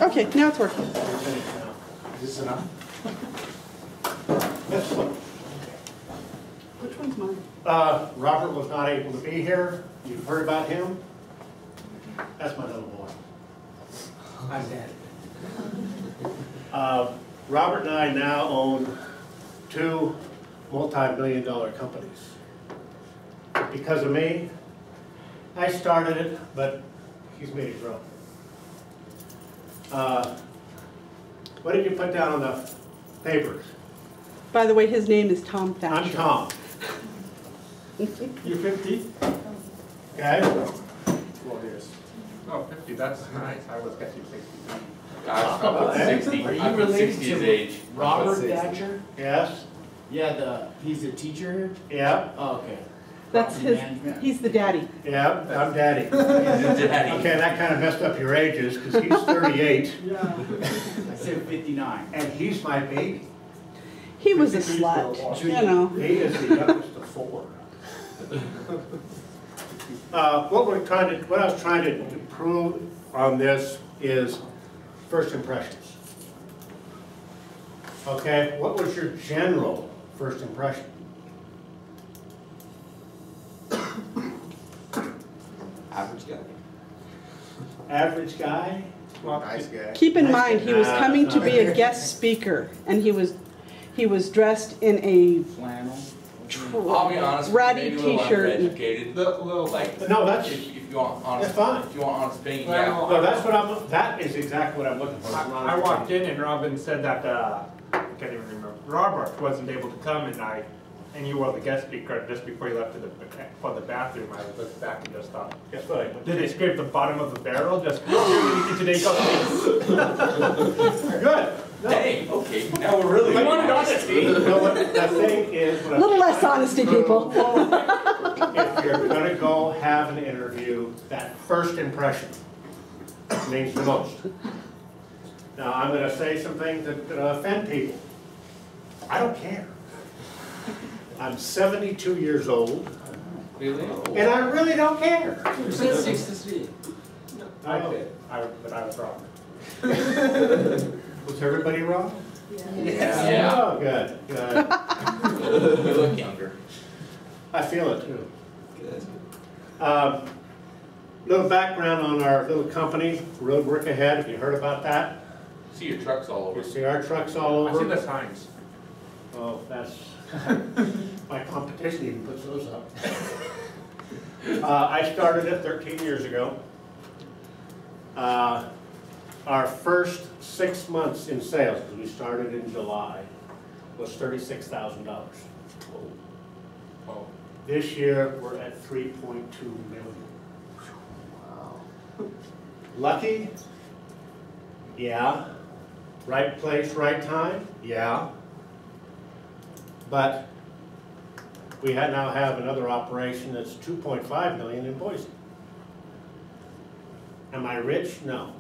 Okay, now it's working. Is this enough? This one. Which one's mine? Robert was not able to be here. You've heard about him? That's my little boy. I'm dead. Robert and I now own 2 multi-million-dollar companies. Because of me, I started it, but he's made it grow. What did you put down on the papers? By the way, his name is Tom Thatcher. I'm Tom. You 50? Okay? Well, here's. Oh, 50, that's nice. I was guessing 60. I put 60. Are you I put related 60 his to age. Robert 60. Thatcher? Yes? Yeah, he's a teacher here? Yeah? Oh, okay. That's his, Management. he's the daddy. Yeah, I'm Daddy. Daddy. Okay, that kind of messed up your ages, because he's 38, Yeah. I said 59. and he's my baby. He was a slut, you know. He is the youngest of 4. What I was trying to prove on this is first impressions. Okay, what was your general first impression? Average guy. Average guy? Nice guy. Keep in mind, he was coming to be a Nah. guest speaker, and he was dressed in a Flannel. I'll be honest, ratty maybe a little t-shirt. undereducated. Like, No, that's, if you want honest, that's fine. if you want honest opinion, Well, yeah. No, that's what that is exactly what I'm looking for. I walked in and Robin said that, I can't even remember, Robert wasn't able to come and you were the guest speaker just before you left for the bathroom. I looked back and just thought, Guess what? did they scrape the bottom of the barrel? Just, today go. Good. No. Hey, okay, now we're really. I wanted honesty. You know what the thing is? A little less honesty, people. If you're gonna go have an interview, that first impression means the most. Now, I'm gonna say some things that offend people. I don't care. I'm 72 years old, Really? and I really don't care. You said 63. I did, but I was wrong. Was everybody wrong? Yeah. Oh, good, good. You look younger. I feel it too. Little background on our little company, Road Work Ahead. Have you heard about that? See your trucks all You over. see our trucks all I see over? the signs. Oh, that's, my competition even puts those up. I started it 13 years ago. Our first 6 months in sales, because we started in July, was $36,000. Oh. This year, we're at 3.2 million. Wow. Lucky? Yeah. Right place, right time? Yeah. But we now have another operation that's 2.5 million in Boise. Am I rich? No.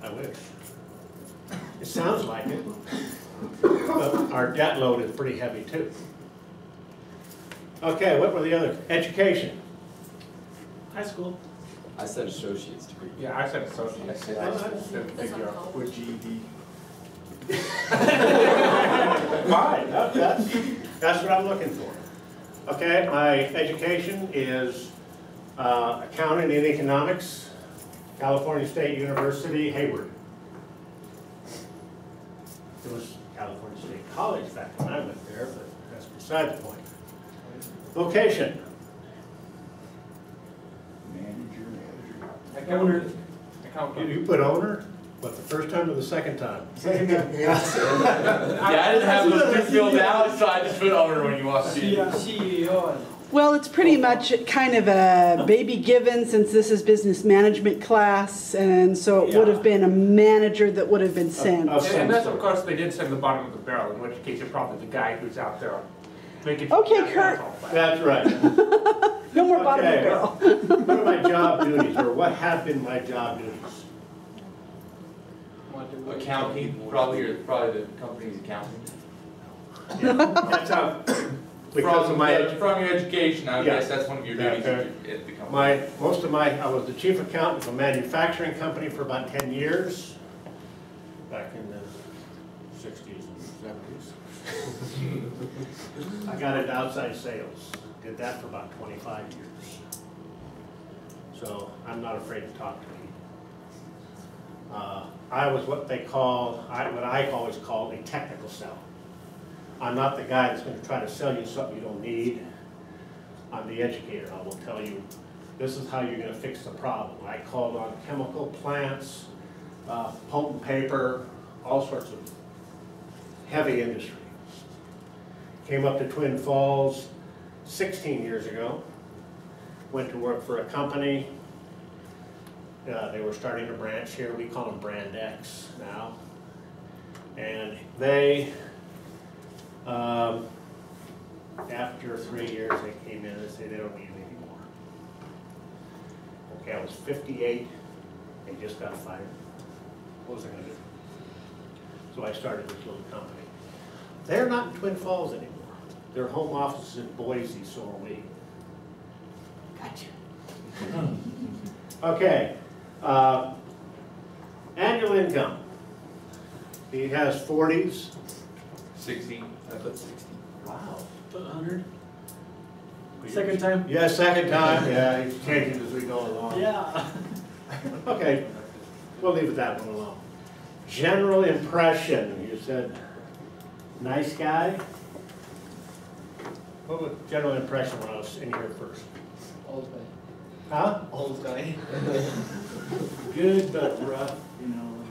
I wish. It sounds like it. But our debt load is pretty heavy too. Okay, what were the other? Education. High school. I said associate's degree. Yeah, I said associate. I said Didn't figure out. or GED. Fine, that's what I'm looking for. Okay, my education is accounting and economics, California State University, Hayward. It was California State College back when I went there, but that's beside the point. Vocation. Accountant. You put owner, what, the first time or the second time? Yeah, I didn't have those two filled out, so I just put owner when you walked in. CEO. Well, it's pretty much kind of a baby given since this is business management class, and so it would have been a manager that would have been sent. And that's, of course, they did send the bottom of the barrel, in which case you're probably the guy who's out there making. Okay, Kurt. That's right. No more bottom of the Okay. barrel. What are my job duties, or what have been my job duties? Accounting, probably the company's accountant. Yeah, that's how, Because of my, From your education, I Yeah. guess that's one of your duties at the company. I was the chief accountant of a manufacturing company for about 10 years, back in the 60s and 70s. I got into outside sales, did that for about 25 years. So I'm not afraid to talk to people. I was what they call, what I always call a technical sell. I'm not the guy that's going to try to sell you something you don't need. I'm the educator. I will tell you, this is how you're going to fix the problem. I called on chemical plants, pulp and paper, all sorts of heavy industry. Came up to Twin Falls 16 years ago. Went to work for a company. They were starting a branch here. We call them Brand X now. And they, after 3 years, they came in and said they don't need me anymore. Okay, I was 58 and just got fired. What was I going to do? So I started this little company. They're not in Twin Falls anymore. Their home office is in Boise, so are we. Gotcha. Okay. Annual income. He has 40s. 16. I put 60. Wow. 100. Second time? Yeah, second time. Yeah, he's changing as we go along. Yeah. Okay, we'll leave that one alone. General impression. You said nice guy. What was general impression when I was in here first? Old guy. Huh? Old guy. Good, but rough, you know,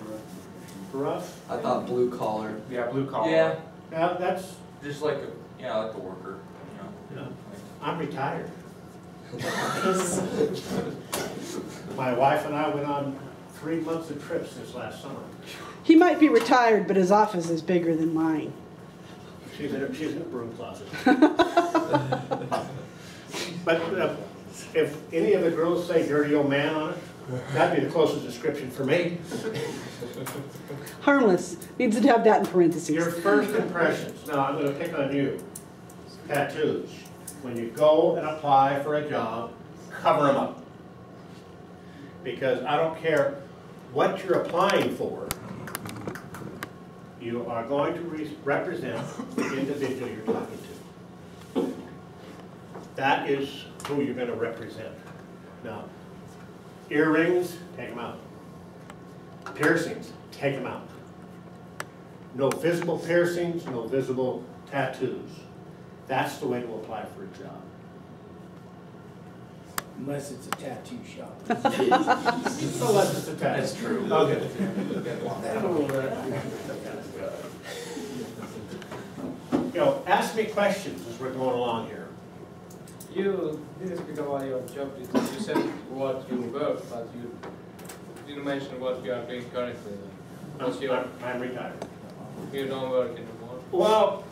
Rough? I thought blue collar. Yeah, blue collar. Yeah, Yeah, that's, just like like a worker, you know. yeah. I'm retired. My wife and I went on 3 months of trips this last summer. He might be retired, but his office is bigger than mine. She's in a broom closet. But if any of the girls say dirty old man on it, that'd be the closest description for me. Harmless. Needs to have that in Your parentheses. first impressions. Now, I'm going to pick on you. Tattoos. When you go and apply for a job, cover them up. Because I don't care what you're applying for, you are going to represent the individual you're talking to. That is who you're going to represent. Now, earrings, take them out. Piercings, take them out. No visible piercings, no visible tattoos. That's the way to apply for a job. Unless it's a tattoo shop. Unless it's a tattoo. That's true. Okay. You know, ask me questions as we're going along here. You didn't speak about your job details. You said what you work, but you didn't mention what you are doing currently. What's your, I'm retired. you don't work anymore? Well,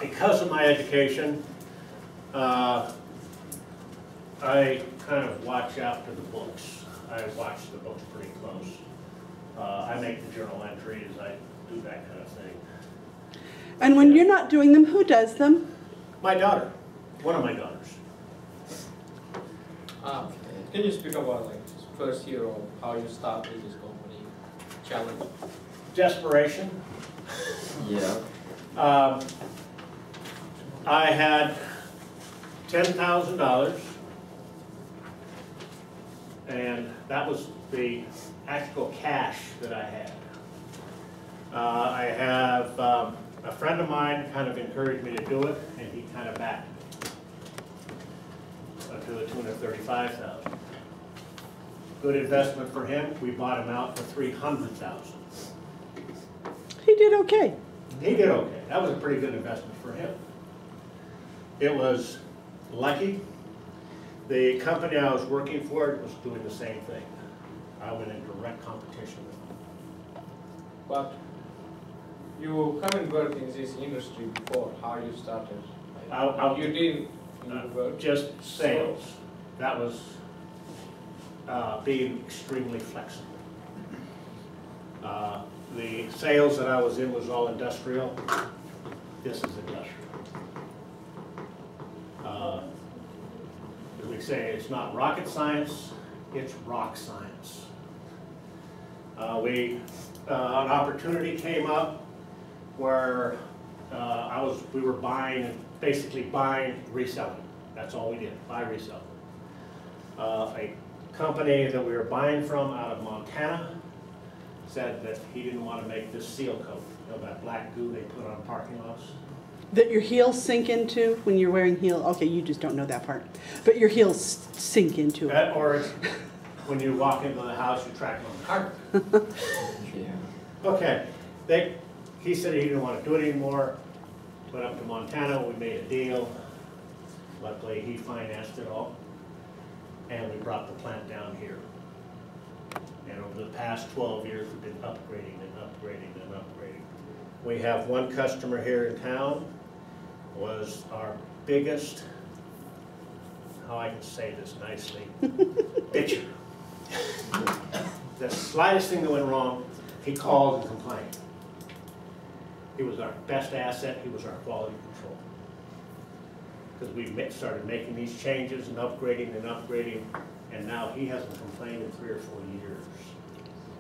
because of my education, I kind of watch after the books. I watch the books pretty close. I make the journal entries. I do that kind of thing. And when you're not doing them, who does them? My daughter, one of my daughters. Can you speak about like first year of how you started this company, challenge? Desperation. Yeah. I had $10,000, and that was the actual cash that I had. I have a friend of mine kind of encouraged me to do it, and he kind of backed me to the tune of $35,000. Good investment for him. We bought him out for $300,000. He did okay. He did okay. That was a pretty good investment for him. It was lucky. The company I was working for was doing the same thing. I went in direct competition with them. But you haven't worked in this industry before. How you started? You didn't work. Just sales. That was being extremely flexible. The sales that I was in was all industrial. This is industrial. say it's not rocket science, it's rock science. An opportunity came up where we were basically buying, reselling. That's all we did, buy, resell. A company that we were buying from out of Montana said that he didn't want to make this seal coat, you know, that black goo they put on parking lots. That your heels sink into when you're wearing heels? Okay, you just don't know that part. But your heels sink into it. Or it's when you walk into the house, you track them on the carpet. Yeah. Okay, he said he didn't want to do it anymore. Went up to Montana, we made a deal. Luckily, he financed it all. And we brought the plant down here. And over the past 12 years, we've been upgrading and upgrading and upgrading. We have one customer here in town, was our biggest, how I can say this nicely, bitcher. The slightest thing that went wrong, he called and complained. He was our best asset, he was our quality control. Because we started making these changes and upgrading, and now he hasn't complained in 3 or 4 years.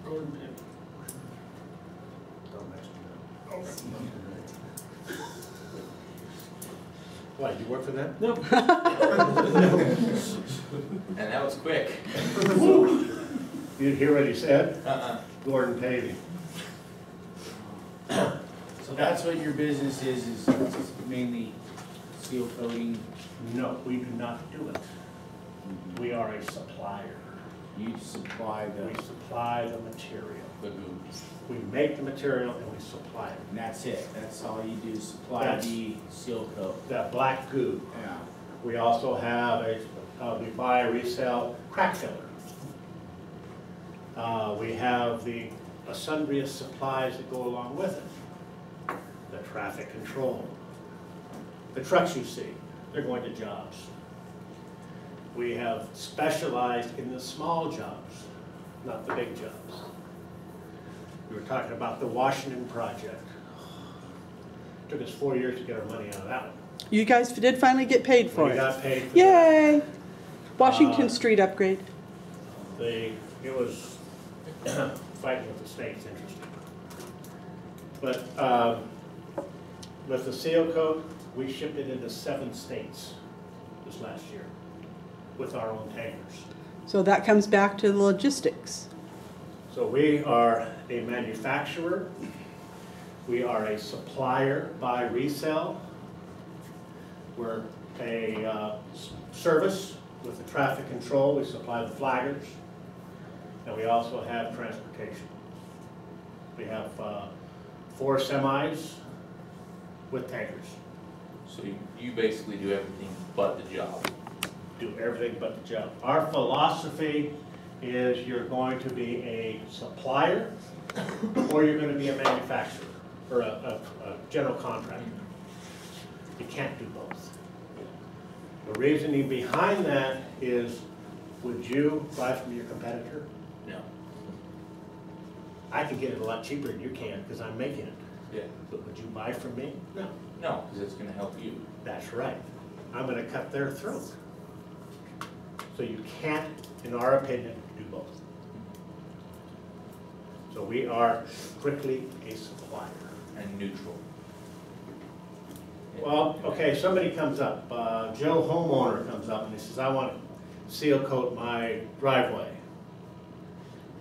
Don't mess me up. What, you work for them? No. And that was quick. You hear what he said? Gordon Paving. So that's what your business is mainly seal coating? No, we do not do it. We are a supplier. You supply We supply the material. The goo. We make the material and we supply it. and that's it, that's all you do, supply That's- the seal coat? That black goo. Yeah. We also have we buy, resell crack filler. We have the sundry of supplies that go along with it. The traffic control. The trucks you see, they're going to jobs. We have specialized in the small jobs, not the big jobs. We were talking about the Washington project. Took us 4 years to get our money out of that one. You guys did finally get paid for We it. got paid for that. Yay! Washington Street upgrade. It was fighting with the state's interesting. But with the seal coat, we shipped it into 7 states this last year with our own tankers. So that comes back to the logistics. So we are a manufacturer, we are a supplier, buy, resell. We're a service with the traffic control, we supply the flaggers, and we also have transportation. We have 4 semis with tankers. So you basically do everything but the job. Do everything but the job. Our philosophy is you're going to be a supplier or you're going to be a manufacturer or a general contractor. You can't do both. The reasoning behind that is, would you buy from your competitor? No. I can get it a lot cheaper than you can because I'm making it. Yeah. But would you buy from me? No. No, because it's going to help you. That's right. I'm going to cut their throat. So you can't, in our opinion, do both. So we are strictly a supplier. And neutral. Well, okay, somebody comes up, Joe homeowner comes up and he says, I want to seal coat my driveway.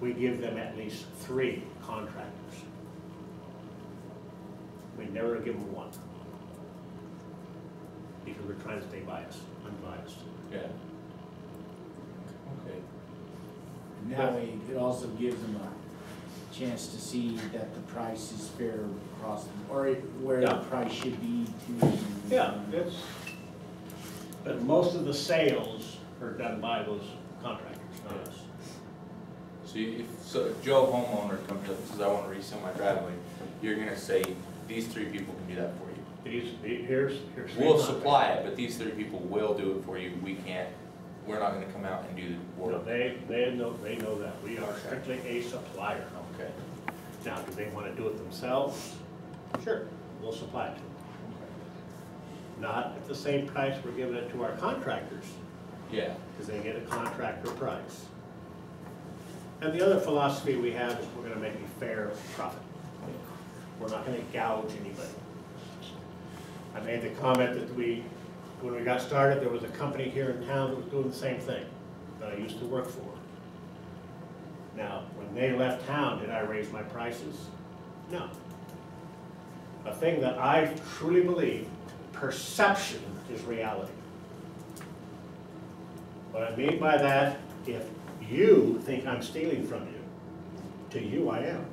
We give them at least 3 contractors. We never give them 1. Because we're trying to stay biased, unbiased. Yeah. Okay. And that way, it also gives them a chance to see that the price is fair across, or where the Yeah. price should be to. Yeah, but most of the sales are done by those contractors, not us. So if Joe homeowner comes up and says, I want to resell my driveway, you're going to say, these 3 people can do that for you. Here's We'll supply it, but these 3 people will do it for you. We're not going to come out and do the No, work. they know that. We are strictly a supplier. Okay. Now, do they want to do it themselves? Sure, we'll supply it to them. Not at the same price we're giving it to our contractors, Yeah. because they get a contractor price. And the other philosophy we have is we're gonna make a fair profit. We're not gonna gouge anybody. I made the comment that when we got started, there was a company here in town that was doing the same thing that I used to work for. Now, when they left town, did I raise my prices? No. A thing that I truly believe, perception is reality. What I mean by that, if you think I'm stealing from you, to you I am.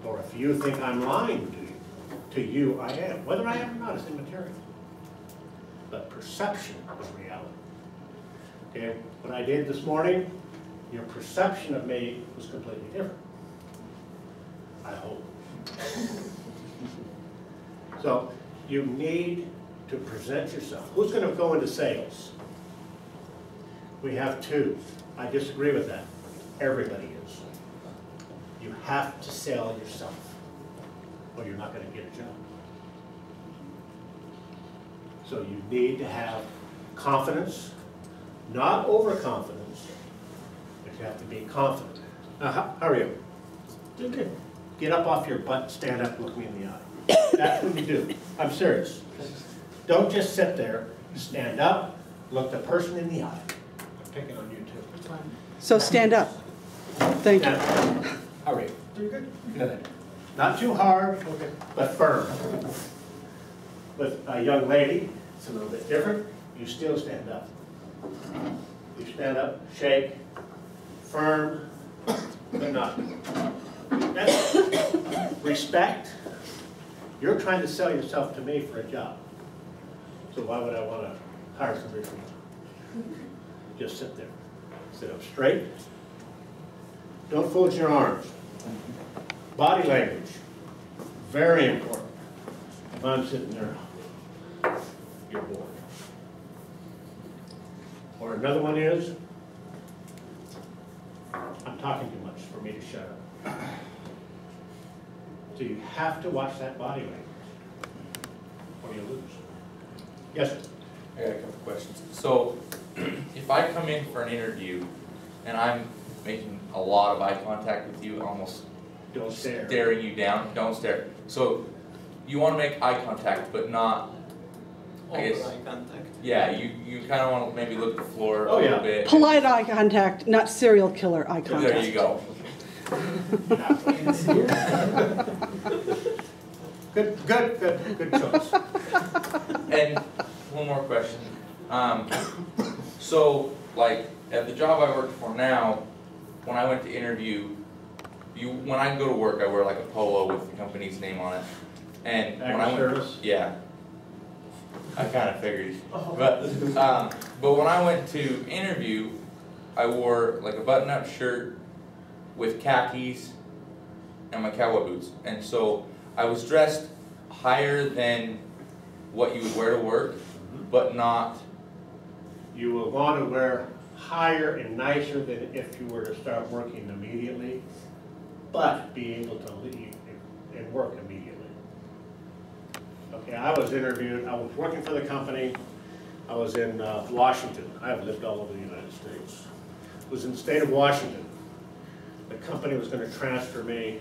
Or if you think I'm lying to you I am. Whether I am or not is immaterial. But perception is reality. Okay, what I did this morning, your perception of me was completely different. I hope. So you need to present yourself. Who's going to go into sales? We have two. I disagree with that. Everybody is. You have to sell yourself, or you're not going to get a job. So you need to have confidence, not overconfidence, but you have to be confident. How are you? Doing good. Get up off your butt, stand up, look me in the eye. That's what you do. I'm serious. Don't just sit there. Stand up, look the person in the eye. I'm picking on you too. So stand up. Thank you. How are you? Doing good. Good. Not too hard, but firm. With a young lady, it's a little bit different. You still stand up. You stand up, shake, firm, but not. That's respect. You're trying to sell yourself to me for a job. So why would I want to hire somebody from you? Just sit there. Sit up straight. Don't fold your arms. Body language. Very important. If I'm sitting there, you're bored. Or another one is, I'm talking too much for me to shut up. So you have to watch that body language, or you lose. Yes, sir? I got a couple questions. So, if I come in for an interview and I'm making a lot of eye contact with you, almost Don't stare. staring you down, don't stare. So, you want to make eye contact, but not, I guess, eye contact. yeah, you kind of want to maybe look at the floor Oh, a yeah. little bit. Polite eye contact, not serial killer eye contact. There you go. Good choice. And one more question. So, like, at the job I work for now, when I went to interview, when I go to work, I wear like a polo with the company's name on it. And when I went, Service? yeah, I kind of figured. But when I went to interview, I wore like a button-up shirt with khakis and my cowboy boots. And so I was dressed higher than what you would wear to work, but not. You will want to wear higher and nicer than if you were to start working immediately, but be able to leave and work immediately. Okay, I was interviewed, I was working for the company, I was in Washington. I have lived all over the United States. I was in the state of Washington. The company was going to transfer me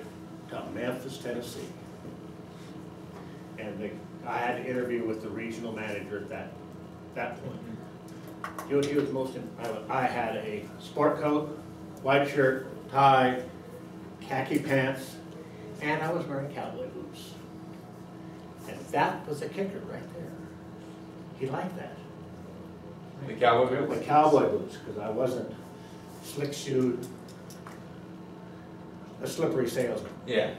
to Memphis, Tennessee. And I had to interview with the regional manager at that point. You know what he was I had a sport coat, white shirt, tie, khaki pants, and I was wearing cowboy boots. And that was a kicker right there. He liked that. The cowboy boots? The cowboy boots, because I wasn't slick-shoed, a slippery salesman. Yeah.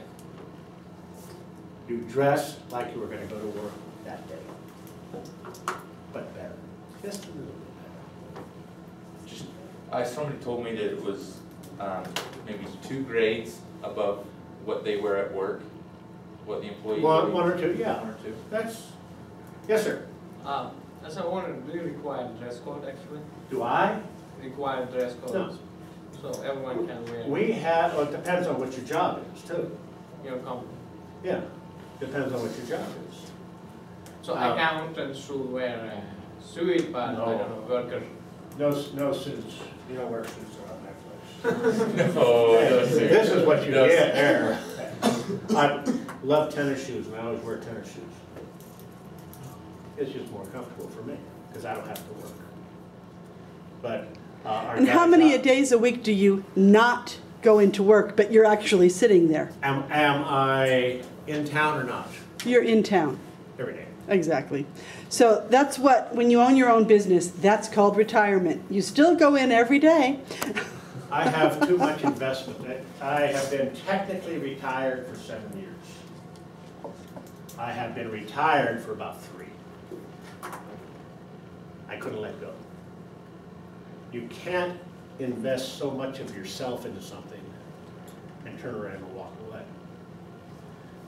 You dress like you were going to go to work that day, but better. Just a little bit better. Somebody told me that it was maybe 2 grades above what they were at work, what the employees. One or two, yeah. 1 or 2. That's, yes, sir. As I wondered, do you require a dress code actually? Do I? Require a dress code? No. So everyone can wear We have, well, it depends on what your job is, too. your company? Yeah, depends on what your job is. So accountants should wear suit, but I don't know, worker. No suits. You don't wear suits around that place. No, This is what you No, get there. I love tennis shoes, and I always wear tennis shoes. It's just more comfortable for me, because I don't have to work. But our And how guys many out- days a week do you not go into work, but you're actually sitting there? Am I in town or not? You're in town. Every day. Exactly. So that's what, when you own your own business, that's called retirement. You still go in every day. I have too much investment. I have been technically retired for 7 years. I have been retired for about 3. I couldn't let go. You can't invest so much of yourself into something and turn around and walk away.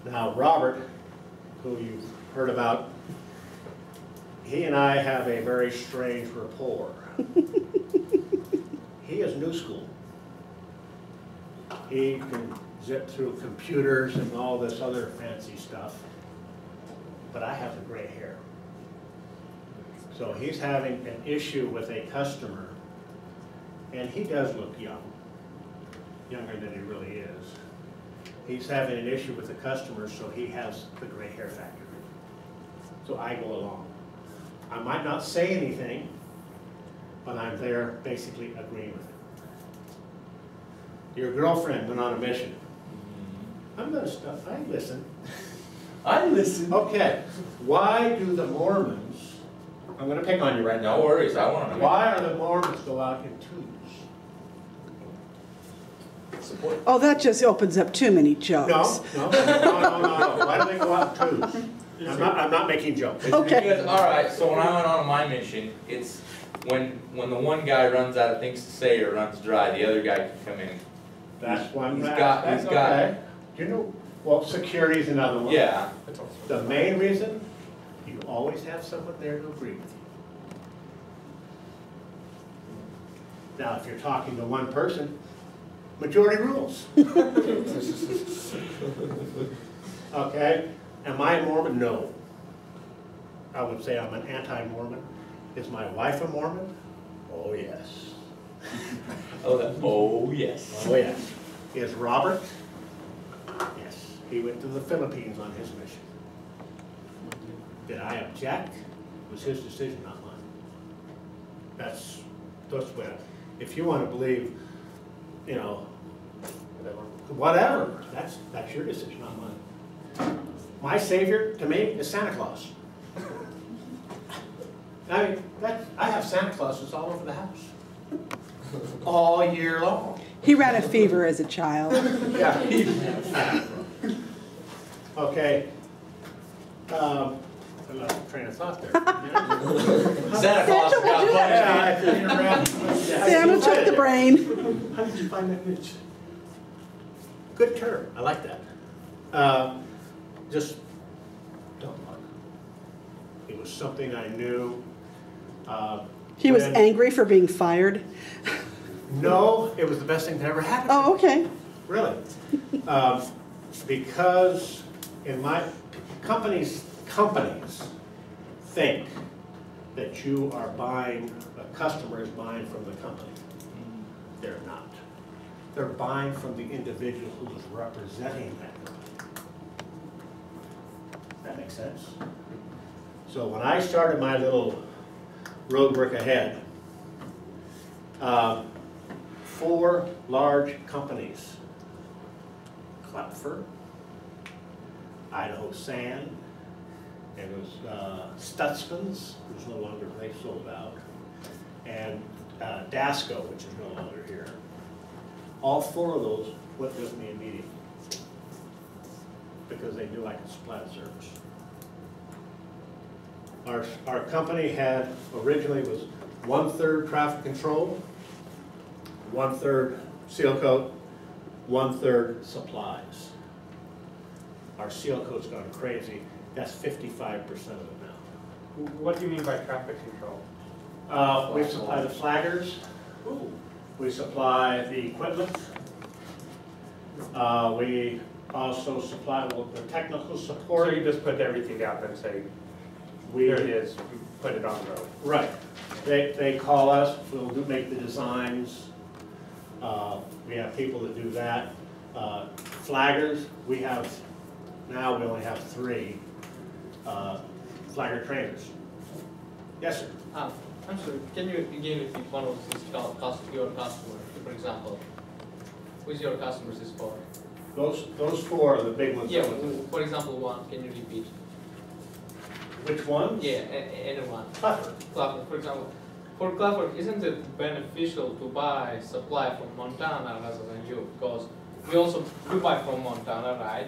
Now, Robert, who you've heard about, he and I have a very strange rapport. He is new school. He can zip through computers and all this other fancy stuff, but I have the gray hair. So he's having an issue with a customer, and he does look young, younger than he really is. He's having an issue with the customer, so he has the gray hair factor. So I go along. I might not say anything, but I'm there basically agreeing with him. Your girlfriend went on a mission. I'm gonna stop, I listen. I listen. Okay, why do the Mormons, I'm gonna pick on you right now. No worries, I want to know. Why are the Mormons go out in twos? Support. Oh, that just opens up too many No, jokes. no. Why do they go out in twos? I'm not making jokes. Okay. Because, all right, so when I went on my mission, it's when the one guy runs out of things to say or runs dry, the other guy can come in. That's one. He's got- That's he's got- okay. You know, well, security's another one. Yeah. The main reason, you always have someone there to agree with you. Now, if you're talking to one person, majority rules. Okay, am I a Mormon? No. I would say I'm an anti-Mormon. Is my wife a Mormon? Oh, yes. Oh, yes. Oh, yes. Is Robert? Yes. He went to the Philippines on his mission. Did I object? It was his decision, not mine. That's what, if you want to believe, you know, whatever, that's your decision, not mine. My savior, to me, is Santa Claus. I mean, I have Santa Clauses all over the house. All year long. He ran a fever as a child. Yeah. Okay. I lost the train of thought there. Santa Claus Santa will do got Yeah, Santa took the brain. How did you find that niche? Good term, I like that. Just don't look. It was something I knew. He was when- angry for being fired. No, it was the best thing that ever happened. Oh, okay. Really? Because in my companies think that you are buying, the customer is buying from the company. They're not. They're buying from the individual who is representing that company. That makes sense? So when I started my little road work ahead, 4 large companies, Klepfer, Idaho Sand, and it was Stutzman's, who's no longer, they sold out, and Dasco, which is no longer here. All 4 of those went with me immediately because they knew I could supply the service. Our company had, originally was 1/3 traffic control, 1/3 seal coat, 1/3 supplies. Our seal coat's gone crazy. That's 55% of it now. What do you mean by traffic control? We supply the flaggers. We supply the equipment. We also supply the technical Or support. you just put everything out and say, We, There it is, we put it on the road. right. They call us, we'll make the designs. We have people that do that. Flaggers, now we only have 3 flagger trainers. Yes, sir. I'm sorry, can you again repeat one of these your customers, for example? Who's your customers is for? Those 4 are the big ones. Yeah, for example, one, can you repeat? Which ones? Yeah, anyone. Clifford. Clifford, for example. For Clifford, isn't it beneficial to buy supply from Montana rather than you? Because you buy from Montana, right?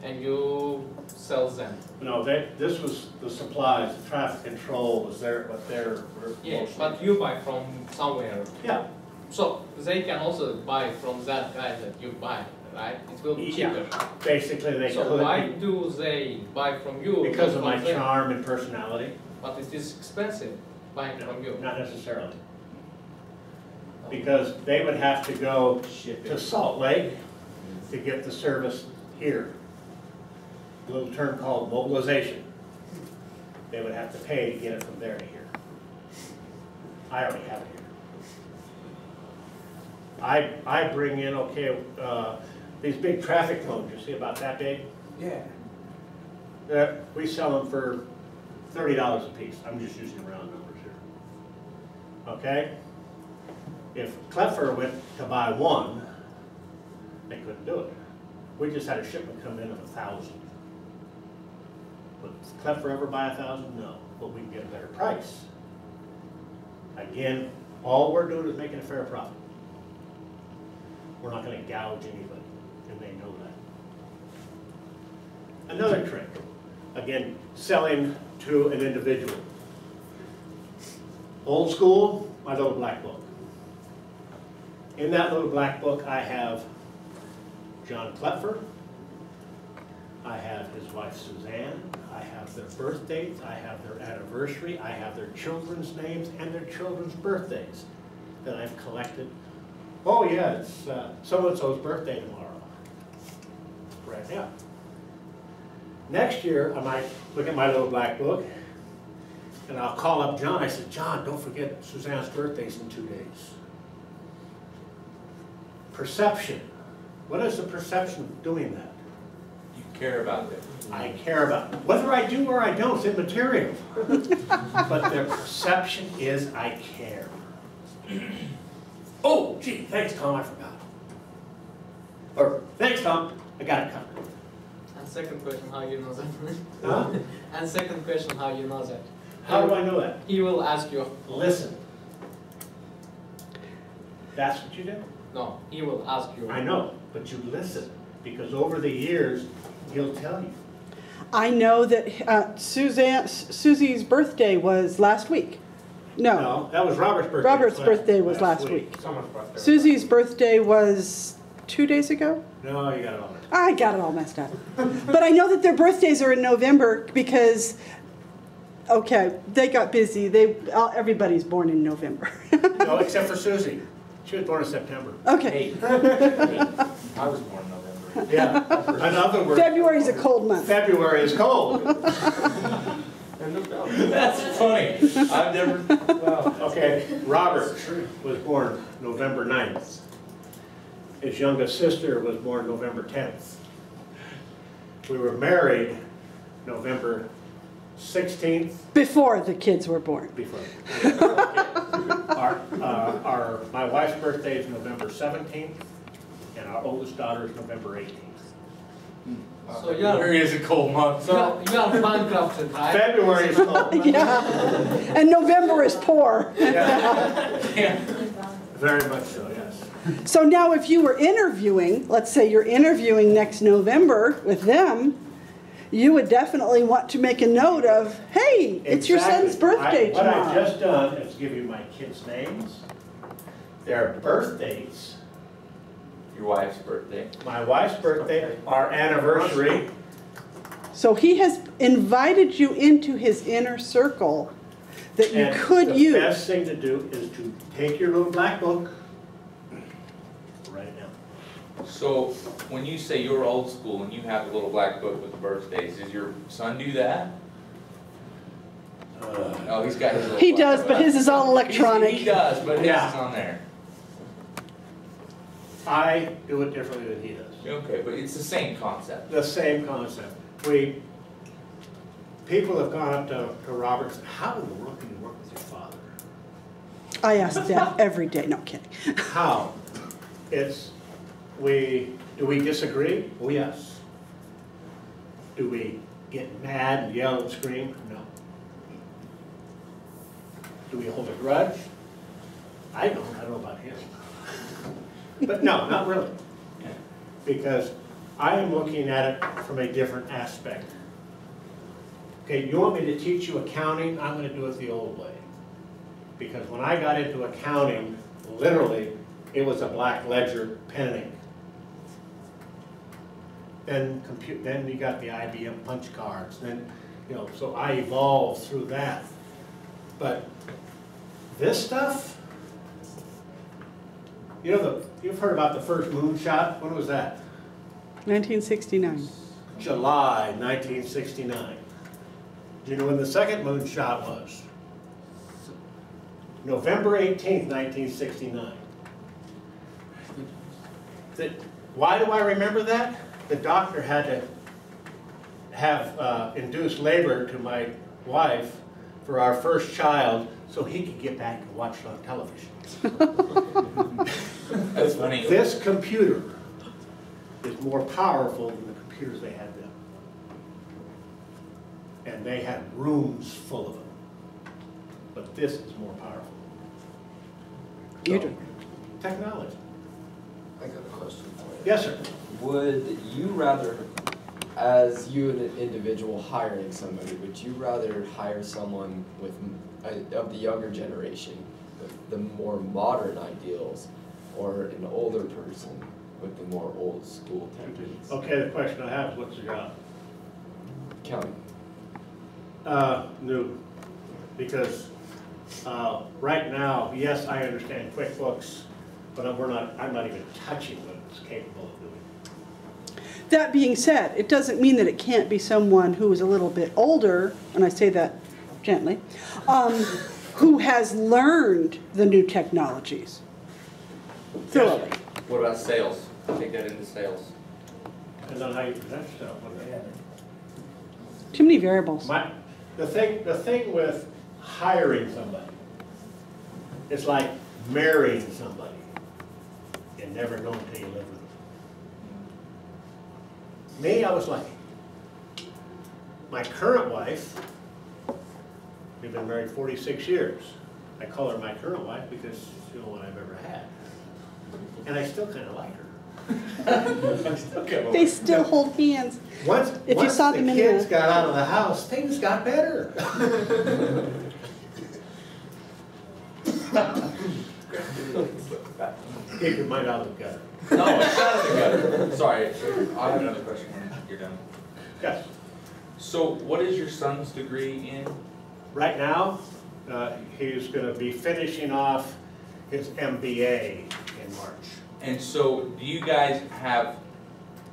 And you sell them. No, this was the supplies, the traffic control was there, but they're. Yeah, but you buy from somewhere. Yeah, So they can also buy from that guy that you buy, right? It will be cheaper. basically they So could. why do they buy from you? Because of not my from them? charm and personality? But it is expensive buying No, from you. not necessarily. Because they would have to go to Salt Lake to get the service here. A little term called mobilization. They would have to pay to get it from there to here. I already have it here. I bring in, these big traffic cones, you see about that big? Yeah. We sell them for $30 a piece. I'm just using round numbers here. Okay? If Cleffer went to buy 1, they couldn't do it. We just had a shipment come in of 1,000. Would Cleffer ever buy 1,000? No, but we can get a better price. Again, all we're doing is making a fair profit. We're not going to gouge anybody, and they know that. Another trick, again, selling to an individual. Old school, my little black book. In that little black book, I have John Klepfer, I have his wife Suzanne, I have their birth dates, I have their anniversary, I have their children's names and their children's birthdays that I've collected. Oh yeah, it's so-and-so's birthday tomorrow. Right now. Next year, I might look at my little black book and I'll call up John. I said, John, don't forget Suzanne's birthday's in 2 days. Perception. What is the perception of doing that? You care about them. I care about it. Whether I do or I don't, it's immaterial. But the perception is I care. Oh, gee, thanks, Tom, I forgot. Or, thanks, Tom, I got it covered. And second question, how you know that? Huh? And second question, how you know that? How do I know that? He will ask you. Listen. That's what you do? No, he will ask you. I know, but you listen, because over the years, he'll tell you. I know that Susie's birthday was last week. No, that was Robert's birthday. Robert's birthday was last week. Someone's birthday. Susie's birthday was 2 days ago? No, you got it all. I got it all messed up. But I know that their birthdays are in November because, okay, they got busy. Everybody's born in November. No, except for Susie. She was born in September. Okay. I was born in November. Yeah. In other words, February's a cold month. February is cold. That's funny. I've never, well. Okay, Robert was born November 9th. His youngest sister was born November 10th. We were married November 16th. Before the kids were born. Before. My wife's birthday is November 17th, and our oldest daughter is November 18th. So you are, February is a cold month. you are bankrupted, right? February is cold. Yeah. And November is poor. Yeah. Very much so, yes. So now if you were interviewing, let's say you're interviewing next November with them, you would definitely want to make a note of, hey, it's your son's Exactly. birthday What I've tomorrow. just done is give you my kids' names, their birth dates, Your wife's birthday. my wife's birthday, our anniversary. So he has invited you into his inner circle that you And could the use. best thing to do is to take your little black book, write it down. So when you say you're old school and you have a little black book with the birthdays, does your son do that? Oh, he's got his little. He does, but his is all electronic. He does, but his Yeah. is on there. I do it differently than he does. Okay, but it's the same concept. The same concept. People have gone up to Robert, how in the world can you work with your father? I ask that every day, no kidding. How? Do we disagree? Oh, yes. Do we get mad and yell and scream? No. Do we hold a grudge? I don't know about him. But no, not really. Because I am looking at it from a different aspect. Okay, you want me to teach you accounting? I'm going to do it the old way. Because when I got into accounting, literally, it was a black ledger, pen and ink. Then you got the IBM punch cards. Then, so I evolved through that. But this stuff, you've heard about the first moonshot. When was that? 1969. July 1969. Do you know when the second moonshot was? November 18th, 1969. Why do I remember that? The doctor had to have induced labor to my wife for our first child so he could get back and watch it on television. That's funny. This computer is more powerful than the computers they had then. And they had rooms full of them. But this is more powerful. You So, do. technology. I got a question for you. Yes, sir. Would you rather, as you an individual hiring somebody, would you rather hire someone with of the younger generation, with the more modern ideals, or an older person with the more old school techniques? Okay, the question I have is, what's the job? Counting. New. Because right now, yes, I understand QuickBooks, but I'm not even touching what it's capable of doing. That being said, it doesn't mean that it can't be someone who is a little bit older, and I say that gently, who has learned the new technologies thoroughly. What about sales? Take that into sales. Depends on how you present yourself. Too many variables. The thing with hiring somebody, it's like marrying somebody. You never know until you live with them. Me, I was lucky. My current wife, we've been married 46 years. I call her my current wife because she's the only one I've ever had. And I still kind of like her. They still hold hands. Once you saw them in the kids the- got out of the house, things got better. Keep your mind out of the gutter. No, it's not in the gutter. Sorry, I have another question when you're done. Yes. So, what is your son's degree in? Right now, he's going to be finishing off his MBA in March. And so, do you guys have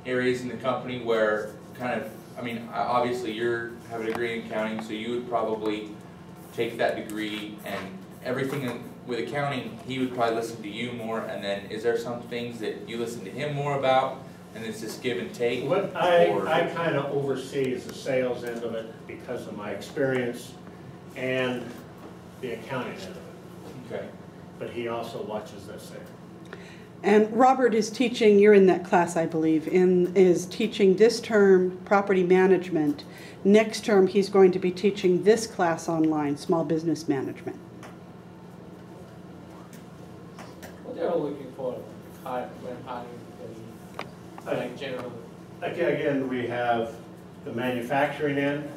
areas in the company where kind of, I mean, obviously you have a degree in accounting, so you would probably take that degree and everything with accounting, he would probably listen to you more, and then is there some things that you listen to him more about, and it's just give and take? What I kind of oversee is the sales end of it because of my experience and the accounting end of it. Okay. But he also watches this there. And Robert is teaching, you're in that class, I believe, is teaching this term property management. Next term, he's going to be teaching this class online, small business management. What they are looking for when hiring employees, like generally? Again, we have the manufacturing end.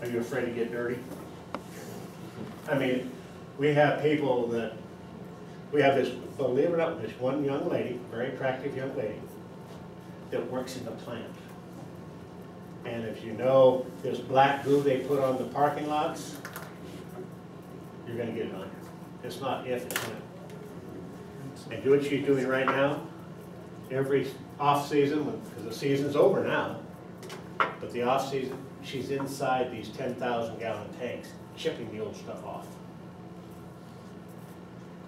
Are you afraid to get dirty? I mean, we have people that, we have this, believe it or not, this one young lady, very attractive young lady, that works in the plant. And if you know this black goo they put on the parking lots, you're gonna get it on you. It's not if, it's when. And do what she's doing right now, every off season, because the season's over now, but the off season, she's inside these 10,000-gallon tanks, chipping the old stuff off.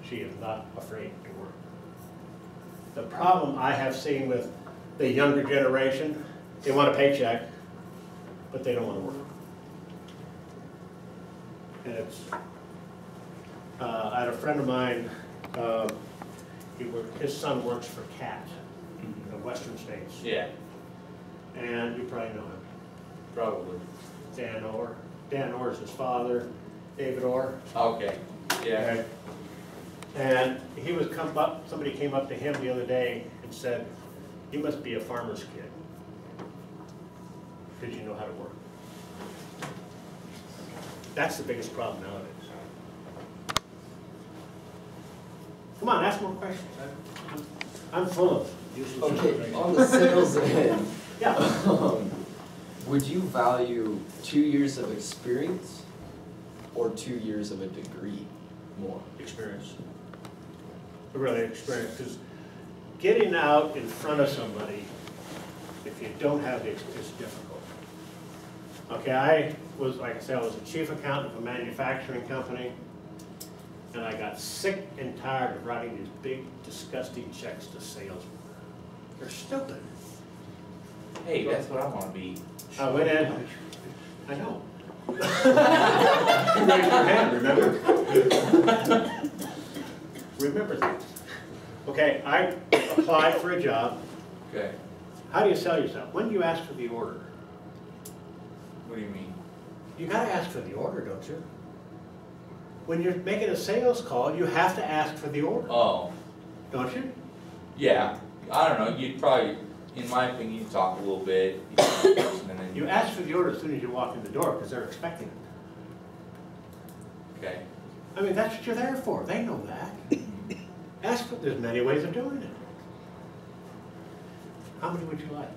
She is not afraid to work. The problem I have seen with the younger generation, they want a paycheck, but they don't want to work. And it's, I had a friend of mine, his son works for CAT in the western states. Yeah, And you probably know him. probably. Dan Orr. Dan Orr is his father, David Orr. Okay, yeah. Okay. And he was somebody came up to him the other day and said, "You must be a farmer's kid, because you know how to work." That's the biggest problem nowadays. Come on, ask more questions. I'm full of useless Okay, information. on the sales end, Yeah. would you value 2 years of experience or 2 years of a degree more? Experience. Really experience, because getting out in front of somebody, if you don't have the experience, is difficult. Okay, I was, like I said, I was a chief accountant of a manufacturing company, and I got sick and tired of writing these big, disgusting checks to salesmen. They're stupid. Hey, that's what I wanna be. I went in, I know. You raised your hand, remember? Remember things. Okay, I applied for a job. Okay, How do you sell yourself? When do you ask for the order? what do you mean? You gotta ask for the order, don't you? When you're making a sales call, you have to ask for the order, Oh, don't you? yeah, I don't know, you'd probably, in my opinion, you'd talk a little bit, and then You ask for the order as soon as you walk in the door, because they're expecting it. okay. I mean, that's what you're there for, they know that. Ask for, there's many ways of doing it. How many would you like?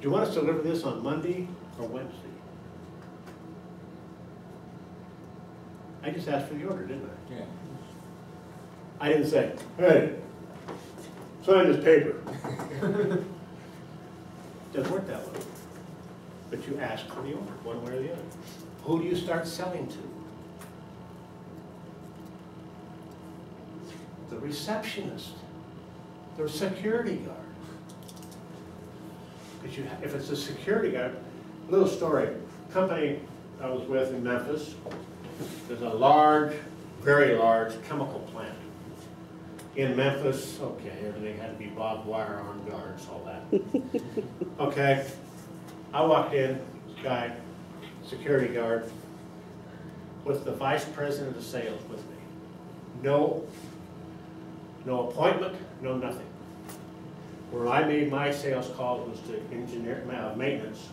Do you want us to deliver this on Monday or Wednesday? I just asked for the order, didn't I? Yeah. I didn't say, "Hey, sign this paper." Doesn't work that way. But you ask for the order, one way or the other. Who do you start selling to? The receptionist, the security guard. Because if it's a security guard, little story, company I was with in Memphis, there's a large, very large chemical plant. In Memphis, okay, everything had to be barbed wire, armed guards, all that. Okay, I walked in, guy, security guard, with the vice president of sales with me. No appointment, no nothing. Where I made my sales call was to engineer, maintenance.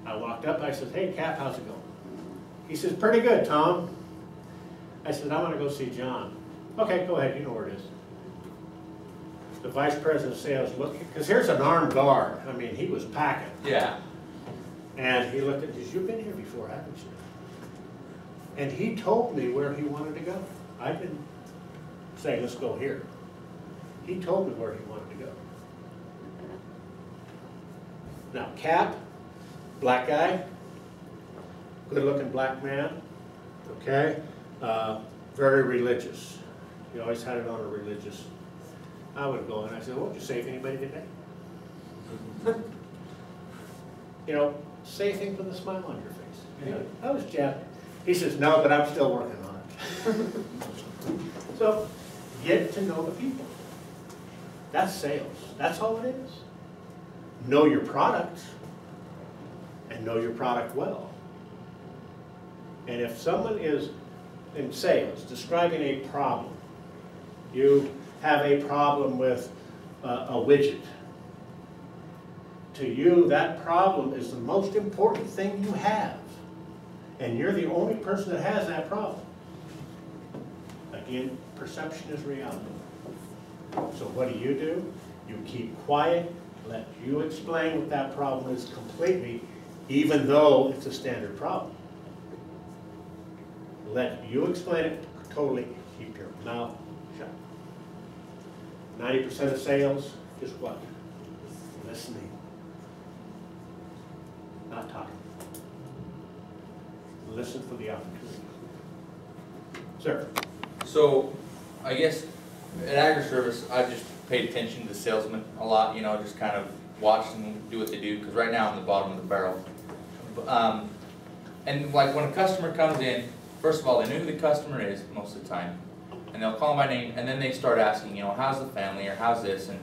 I walked up, I said, "Hey, Cap, how's it going?" He says, "Pretty good, Tom." I said, "I want to go see John." "Okay, go ahead, you know where it is." The vice president of sales looked, because here's an armed guard. I mean, he was packing. Yeah. And he looked at me, "You've been here before, haven't you?" And he told me where he wanted to go. I didn't say, "Let's go here." He told me where he wanted to go. Now, Cap, black guy, good-looking black man, okay? Very religious. He always had it on a religious. I would go and I said, "Won't you save anybody today?" You know, say things with a smile on your face. You know, "That was Jeff." He says, "No, but I'm still working on it." So, get to know the people. That's sales. That's all it is. Know your product and know your product well. And if someone is in sales describing a problem, you have a problem with a widget. To you, that problem is the most important thing you have. And you're the only person that has that problem. Again, perception is reality. So what do? You keep quiet, let you explain what that problem is completely, even though it's a standard problem. Let you explain it totally, keep your mouth shut. 90% of sales is what? Listening. not talking. Listen for the opportunity. Sir? So, I guess at agri-service, I've just paid attention to salesmen a lot, you know, just kind of watch them do what they do, because right now I'm the bottom of the barrel. And like when a customer comes in, first of all, they know who the customer is most of the time, and they'll call my name, and then they start asking, you know, how's the family, or how's this, and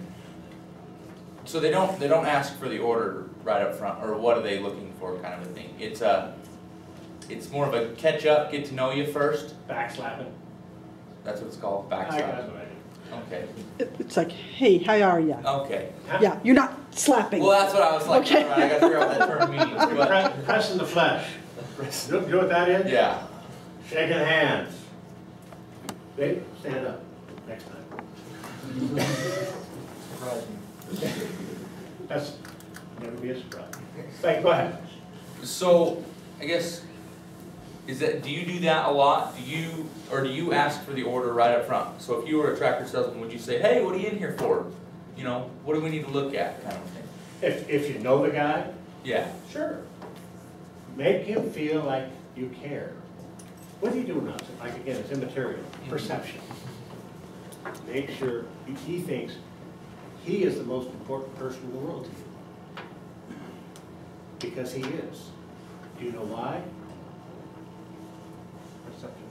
so they don't ask for the order right up front, or what are they looking for kind of a thing. It's more of a catch up, get to know you first. Backslapping. That's what it's called, That's backslap. what I do. Okay, It's like, hey, how are ya? okay. Yeah, you're not slapping. Well, that's what I was like, Okay. all right, I gotta figure out what that term means, but, Pressing the flesh. You know what that is? yeah. Shaking hands. Wait, stand up next time. That's never be a surprise. Thank, go ahead. So, I guess, do you do that a lot? Do you ask for the order right up front? So if you were a tractor salesman, would you say, hey, what are you in here for? You know, what do we need to look at, kind of thing? If you know the guy, Yeah. sure. Make him feel like you care. What are you doing now? Like again, it's immaterial, perception. Make sure he thinks he is the most important person in the world to you. Because he is. Do you know why? Perception.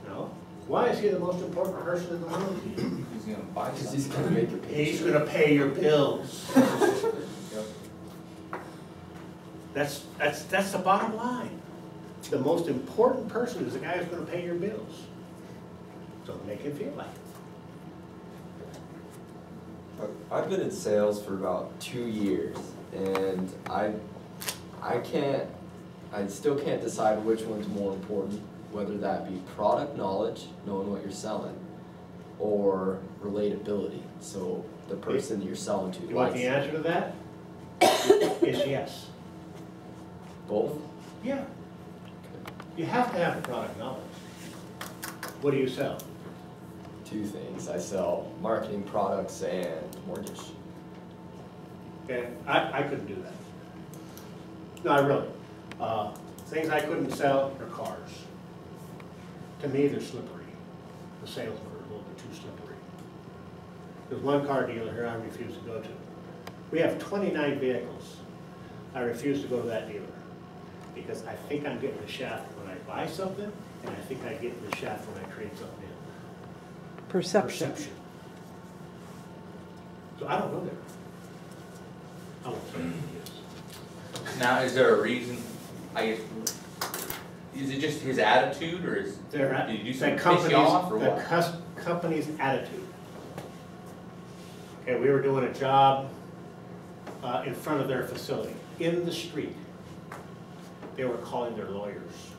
No? Why is he the most important person in the world to you? He's gonna buy Because something. he's gonna make a picture. He's gonna pay your bills. That's the bottom line. The most important person is the guy who's gonna pay your bills. So make him feel like it. I've been in sales for about 2 years, and I still can't decide which one's more important, whether that be product knowledge, knowing what you're selling, or relatability. So the person you're selling to You want likes the answer to that? Is yes. both. Yeah. You have to have the product knowledge. What do you sell? 2 things. I sell marketing products and mortgage. Okay, I couldn't do that. No, I really. Things I couldn't sell are cars. To me, they're slippery. The salesmen are a little bit too slippery. There's one car dealer here I refuse to go to. We have 29 vehicles. I refuse to go to that dealer because I think I'm getting the shaft when I buy something, and I think I get the shaft when I trade something in. Perception. So I don't go there. I won't say it is. Now, is there a reason, I guess, is it just his attitude, or is, They're did you do the something to piss company's, you off, or the what? company's attitude. Okay, we were doing a job in front of their facility, in the street. They were calling their lawyers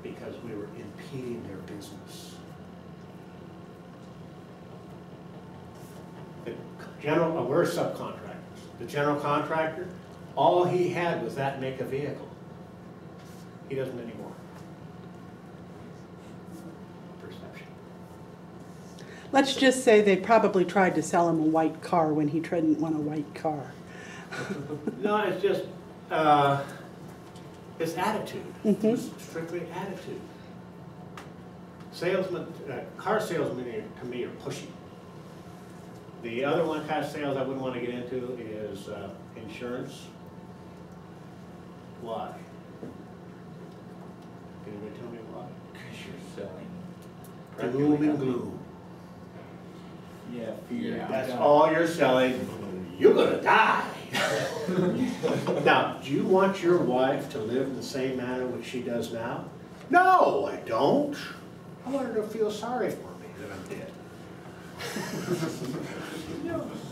because we were impeding their business. The general, we're subcontractors. The general contractor, all he had was that make a vehicle. He doesn't anymore. Perception. Let's just say they probably tried to sell him a white car when he didn't want a white car. No, it's just, it's attitude. Mhm. It's strictly attitude. Salesmen, car salesmen to me are pushy. The other one kind of sales I wouldn't want to get into is insurance. Why? Can anybody tell me why? Because you're selling. Gloom and gloom. Yeah, fear. Yeah. That's all you're selling. You're gonna die. Now, do you want your wife to live in the same manner which she does now? No, I don't. I want her to feel sorry for me that I'm dead.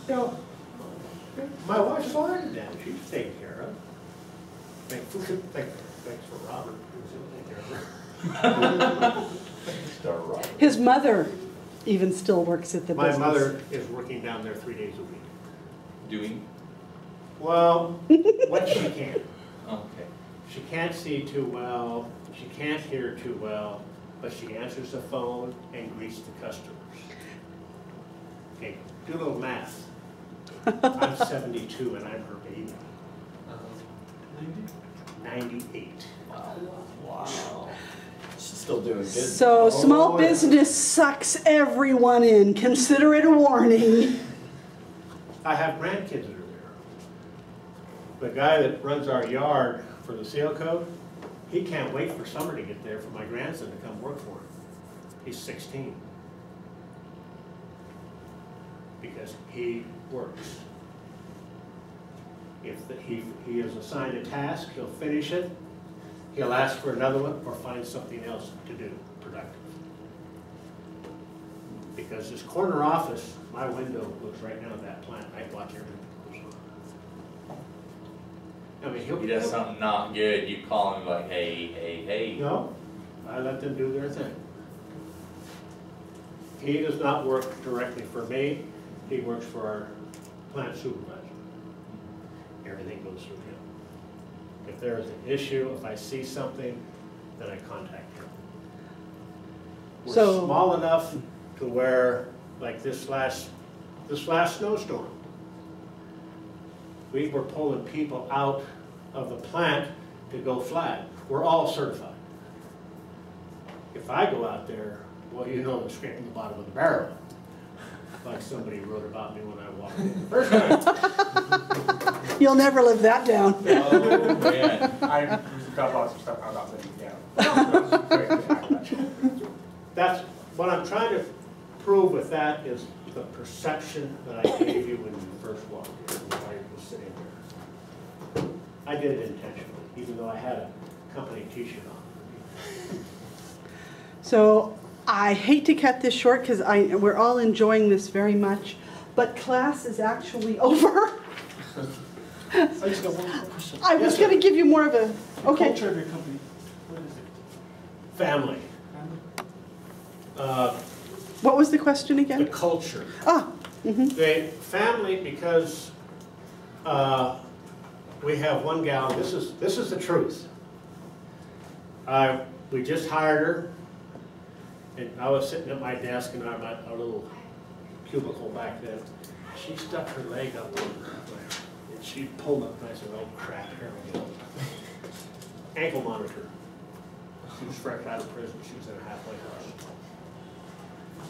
No. My wife's fine now. She's taken care of. Thanks for Robert. Who's taking care of her. His mother even still works at the My business. mother is working down there 3 days a week. Doing? Well, what she can. Okay. She can't see too well, she can't hear too well, but she answers the phone and greets the customers. Okay, do a little math. I'm 72 and I'm her baby. 98. Wow. She's still doing good. So small Oh, yeah. business sucks everyone in. Consider it a warning. I have grandkids that are there. The guy that runs our yard for the seal code, he can't wait for summer to get there for my grandson to come work for him. He's 16. Because he works. If he is assigned a task, he'll finish it, he'll ask for another one, or find something else to do, productive. Because this corner office, my window looks right now at that plant, I watch everything that goes on. I mean, He does something not good, you call him like, hey. No, I let them do their thing. He does not work directly for me, he works for our plant supervisor. Everything goes through him. If there is an issue, if I see something, then I contact him. We're So- small enough to where, like this last snowstorm, we were pulling people out of the plant to go flat. We're all certified. If I go out there, well, you know I'm scraping the bottom of the barrel. Like somebody wrote about me when I walked in the first time. You'll never live that down. Oh, man. I got lots of stuff I'm not letting you down. That's, what I'm trying to prove with that is the perception that I gave you when you first walked in, while you were sitting there. I did it intentionally, even though I had a company t-shirt on. So I hate to cut this short because we're all enjoying this very much, but class is actually over. I just got one more question. I was going to give you more of a, The okay. culture of your company, what is it? Family. What was the question The again? culture. Ah, The family, because we have one gal, this is the truth. We just hired her, and I was sitting at my desk in our little cubicle back then. She stuck her leg up on and she pulled up, and I said, oh crap, here we go. Ankle monitor. She was fresh out of prison, she was in a halfway house.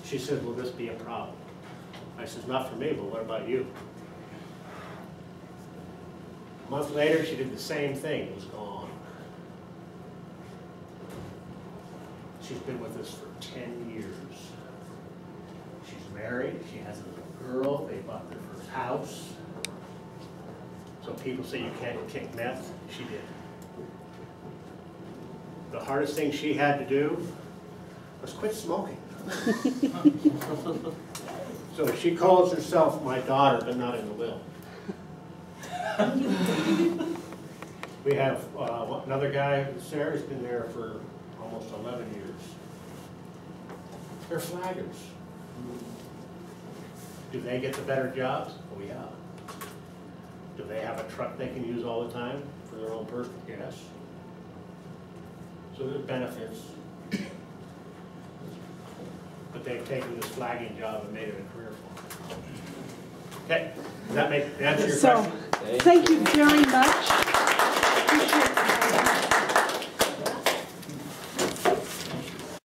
She said, will this be a problem? I said, not for me, but what about you? A month later, she did the same thing, it was gone. She's been with us for 10 years. She's married, she has a little girl, they bought their first house. So people say you can't kick meth, she did. The hardest thing she had to do was quit smoking. So she calls herself my daughter, but not in the will. We have another guy, Sarah's been there for almost 11 years. They're flaggers. Do they get the better jobs? Oh yeah. Do they have a truck they can use all the time for their own personal gas? So there's benefits. But they've taken this flagging job and made it a career for them. Okay, does that answer your So, question? thank you very much.